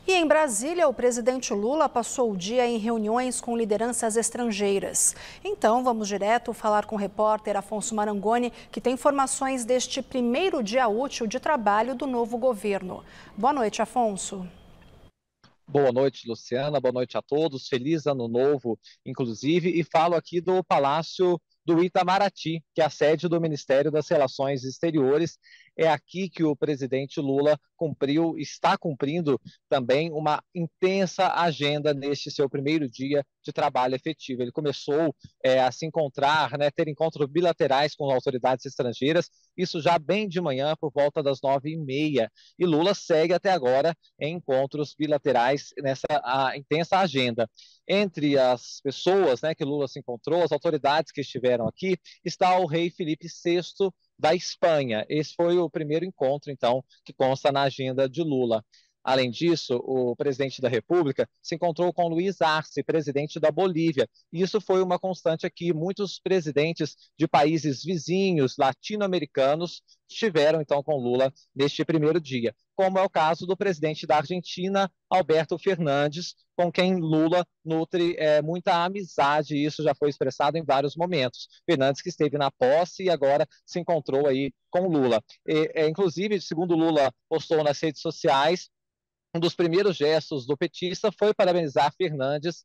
E em Brasília, o presidente Lula passou o dia em reuniões com lideranças estrangeiras. Então, vamos direto falar com o repórter Afonso Marangoni, que tem informações deste primeiro dia útil de trabalho do novo governo. Boa noite, Afonso. Boa noite, Luciana. Boa noite a todos. Feliz ano novo, inclusive. E falo aqui do Palácio do Itamaraty, que é a sede do Ministério das Relações Exteriores. É aqui que o presidente Lula está cumprindo também uma intensa agenda neste seu primeiro dia de trabalho efetivo. Ele começou a se encontrar, ter encontros bilaterais com autoridades estrangeiras, isso já bem de manhã, por volta das 9h30. E Lula segue até agora em encontros bilaterais nessa intensa agenda. Entre as pessoas que Lula se encontrou, as autoridades que estiveram aqui, está o rei Felipe VI da Espanha. Esse foi o primeiro encontro, então, que consta na agenda de Lula. Além disso, o presidente da República se encontrou com Luiz Arce, presidente da Bolívia. E isso foi uma constante aqui. Muitos presidentes de países vizinhos, latino-americanos, estiveram, então, com Lula neste primeiro dia. Como é o caso do presidente da Argentina, Alberto Fernandes, com quem Lula nutre muita amizade, e isso já foi expressado em vários momentos. Fernandes, que esteve na posse e agora se encontrou aí com Lula. Inclusive, segundo Lula postou nas redes sociais, um dos primeiros gestos do petista foi parabenizar Fernandes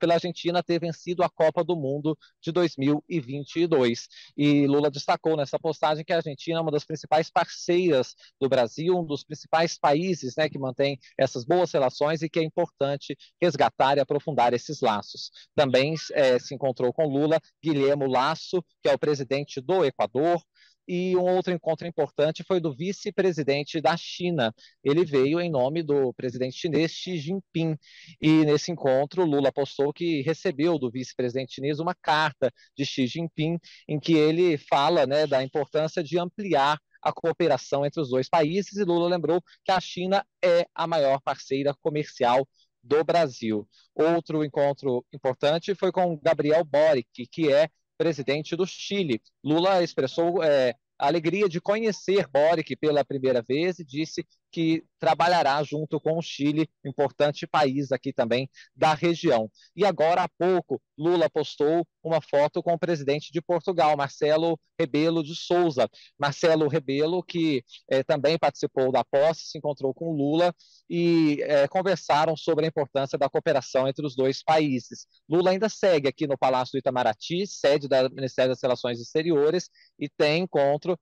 pela Argentina ter vencido a Copa do Mundo de 2022. E Lula destacou nessa postagem que a Argentina é uma das principais parceiras do Brasil, um dos principais países que mantém essas boas relações e que é importante resgatar e aprofundar esses laços. Também se encontrou com Lula Guilherme Lasso, que é o presidente do Equador. E um outro encontro importante foi do vice-presidente da China. Ele veio em nome do presidente chinês Xi Jinping. E nesse encontro, Lula postou que recebeu do vice-presidente chinês uma carta de Xi Jinping, em que ele fala da importância de ampliar a cooperação entre os dois países. E Lula lembrou que a China é a maior parceira comercial do Brasil. Outro encontro importante foi com Gabriel Boric, que é presidente do Chile. Lula expressou a alegria de conhecer Boric pela primeira vez e disse que trabalhará junto com o Chile, importante país aqui também da região. E agora há pouco, Lula postou uma foto com o presidente de Portugal, Marcelo Rebelo de Sousa. Marcelo Rebelo, que também participou da posse, se encontrou com Lula e conversaram sobre a importância da cooperação entre os dois países. Lula ainda segue aqui no Palácio do Itamaraty, sede do Ministério das Relações Exteriores, e tem encontro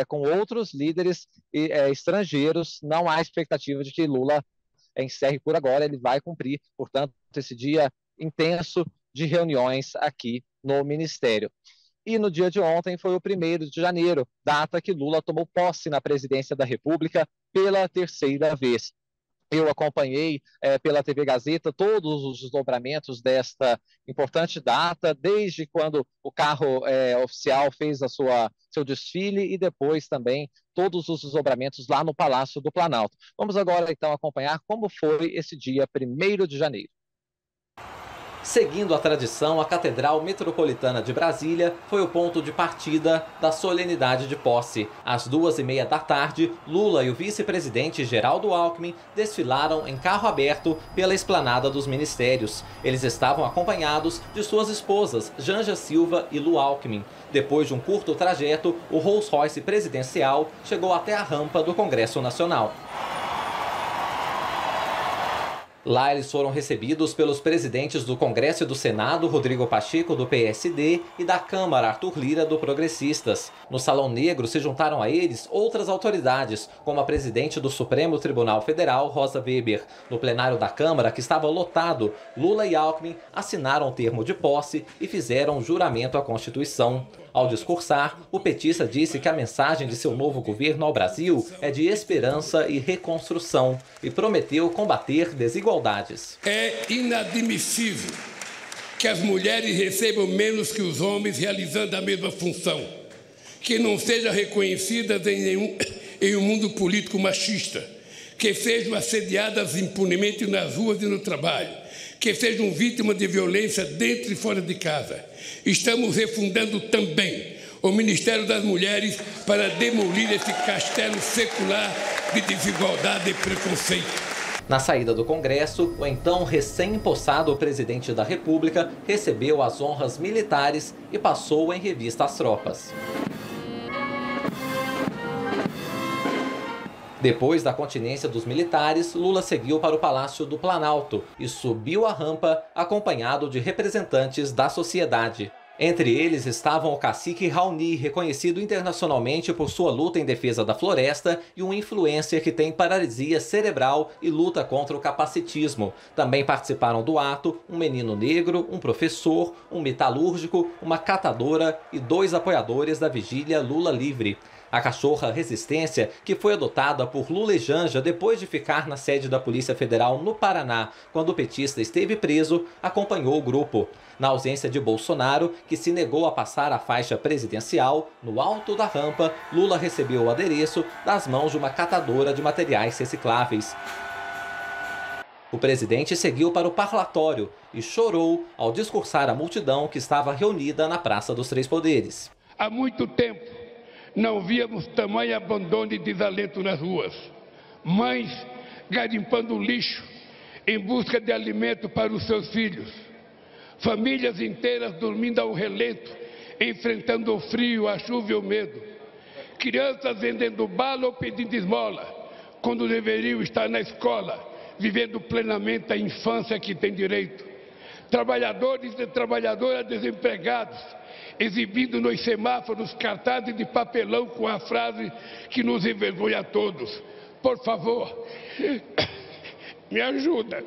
com outros líderes estrangeiros. Não há expectativa de que Lula encerre por agora, ele vai cumprir, portanto, esse dia intenso de reuniões aqui no Ministério. E no dia de ontem foi o 1º de janeiro, data que Lula tomou posse na presidência da República pela terceira vez. Eu acompanhei pela TV Gazeta todos os desdobramentos desta importante data, desde quando o carro oficial fez seu desfile e depois também todos os desdobramentos lá no Palácio do Planalto. Vamos agora, então, acompanhar como foi esse dia 1º de janeiro. Seguindo a tradição, a Catedral Metropolitana de Brasília foi o ponto de partida da solenidade de posse. Às 2h30 da tarde, Lula e o vice-presidente Geraldo Alckmin desfilaram em carro aberto pela esplanada dos ministérios. Eles estavam acompanhados de suas esposas, Janja Silva e Lu Alckmin. Depois de um curto trajeto, o Rolls-Royce presidencial chegou até a rampa do Congresso Nacional. Lá eles foram recebidos pelos presidentes do Congresso e do Senado, Rodrigo Pacheco, do PSD, e da Câmara, Arthur Lira, do Progressistas. No Salão Negro se juntaram a eles outras autoridades, como a presidente do Supremo Tribunal Federal, Rosa Weber. No plenário da Câmara, que estava lotado, Lula e Alckmin assinaram o termo de posse e fizeram o juramento à Constituição. Ao discursar, o petista disse que a mensagem de seu novo governo ao Brasil é de esperança e reconstrução e prometeu combater desigualdades. É inadmissível que as mulheres recebam menos que os homens realizando a mesma função, que não sejam reconhecidas em um mundo político machista, que sejam assediadas impunemente nas ruas e no trabalho, que sejam vítimas de violência dentro e fora de casa. Estamos refundando também o Ministério das Mulheres para demolir esse castelo secular de desigualdade e preconceito. Na saída do Congresso, o então recém-empossado presidente da República recebeu as honras militares e passou em revista às tropas. Depois da continência dos militares, Lula seguiu para o Palácio do Planalto e subiu a rampa acompanhado de representantes da sociedade. Entre eles estavam o cacique Raoni, reconhecido internacionalmente por sua luta em defesa da floresta, e um influencer que tem paralisia cerebral e luta contra o capacitismo. Também participaram do ato um menino negro, um professor, um metalúrgico, uma catadora e 2 apoiadores da vigília Lula Livre. A cachorra Resistência, que foi adotada por Lula e Janja depois de ficar na sede da Polícia Federal no Paraná, quando o petista esteve preso, acompanhou o grupo. Na ausência de Bolsonaro, que se negou a passar a faixa presidencial, no alto da rampa, Lula recebeu o adereço das mãos de uma catadora de materiais recicláveis. O presidente seguiu para o parlatório e chorou ao discursar à multidão que estava reunida na Praça dos Três Poderes. Há muito tempo não víamos tamanho abandono e desalento nas ruas. Mães garimpando lixo em busca de alimento para os seus filhos. Famílias inteiras dormindo ao relento, enfrentando o frio, a chuva e o medo. Crianças vendendo bala ou pedindo esmola, quando deveriam estar na escola, vivendo plenamente a infância que tem direito. Trabalhadores e trabalhadoras desempregados, exibindo nos semáforos cartazes de papelão com a frase que nos envergonha a todos: por favor, me ajuda.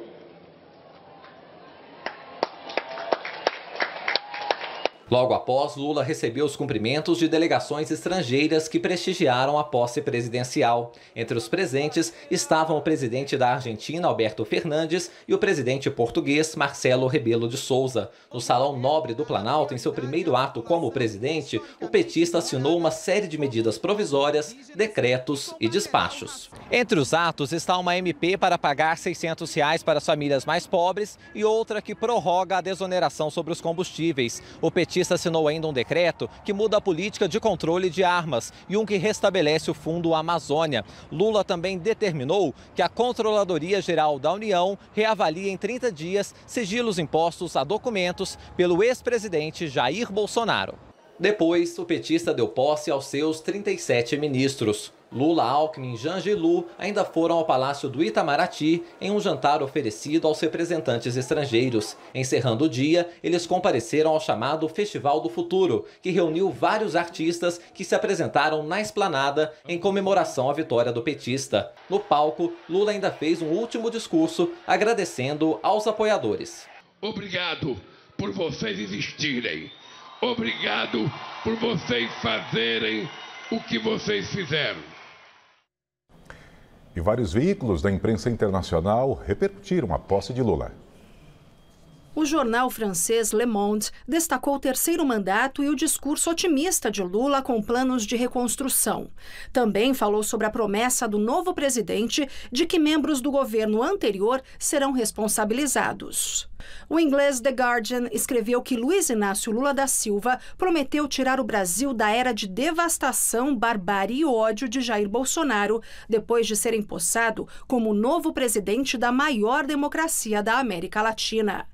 Logo após, Lula recebeu os cumprimentos de delegações estrangeiras que prestigiaram a posse presidencial. Entre os presentes estavam o presidente da Argentina, Alberto Fernandes, e o presidente português, Marcelo Rebelo de Sousa. No Salão Nobre do Planalto, em seu primeiro ato como presidente, o petista assinou uma série de medidas provisórias, decretos e despachos. Entre os atos está uma MP para pagar R$ 600 para as famílias mais pobres e outra que prorroga a desoneração sobre os combustíveis. O petista assinou ainda um decreto que muda a política de controle de armas e um que restabelece o Fundo Amazônia. Lula também determinou que a Controladoria Geral da União reavalie em 30 dias sigilos impostos a documentos pelo ex-presidente Jair Bolsonaro. Depois, o petista deu posse aos seus 37 ministros. Lula, Alckmin, Janja e Lu ainda foram ao Palácio do Itamaraty em um jantar oferecido aos representantes estrangeiros. Encerrando o dia, eles compareceram ao chamado Festival do Futuro, que reuniu vários artistas que se apresentaram na esplanada em comemoração à vitória do petista. No palco, Lula ainda fez um último discurso agradecendo aos apoiadores. Obrigado por vocês existirem. Obrigado por vocês fazerem o que vocês fizeram. E vários veículos da imprensa internacional repercutiram a posse de Lula. O jornal francês Le Monde destacou o terceiro mandato e o discurso otimista de Lula com planos de reconstrução. Também falou sobre a promessa do novo presidente de que membros do governo anterior serão responsabilizados. O inglês The Guardian escreveu que Luiz Inácio Lula da Silva prometeu tirar o Brasil da era de devastação, barbárie e ódio de Jair Bolsonaro, depois de ser empossado como o novo presidente da maior democracia da América Latina.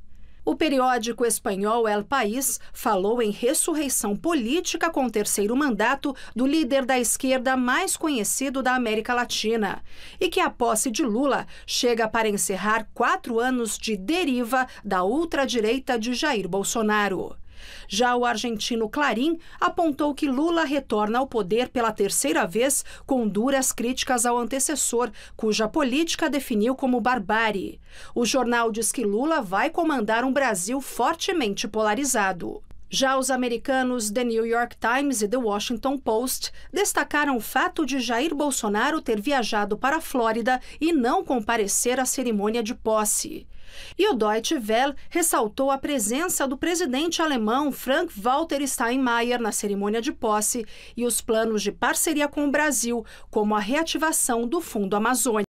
O periódico espanhol El País falou em ressurreição política com o terceiro mandato do líder da esquerda mais conhecido da América Latina e que a posse de Lula chega para encerrar 4 anos de deriva da ultradireita de Jair Bolsonaro. Já o argentino Clarín apontou que Lula retorna ao poder pela terceira vez com duras críticas ao antecessor, cuja política definiu como barbárie. O jornal diz que Lula vai comandar um Brasil fortemente polarizado. Já os americanos The New York Times e The Washington Post destacaram o fato de Jair Bolsonaro ter viajado para a Flórida e não comparecer à cerimônia de posse. E o Deutsche Welle ressaltou a presença do presidente alemão Frank-Walter Steinmeier na cerimônia de posse e os planos de parceria com o Brasil, como a reativação do Fundo Amazônia.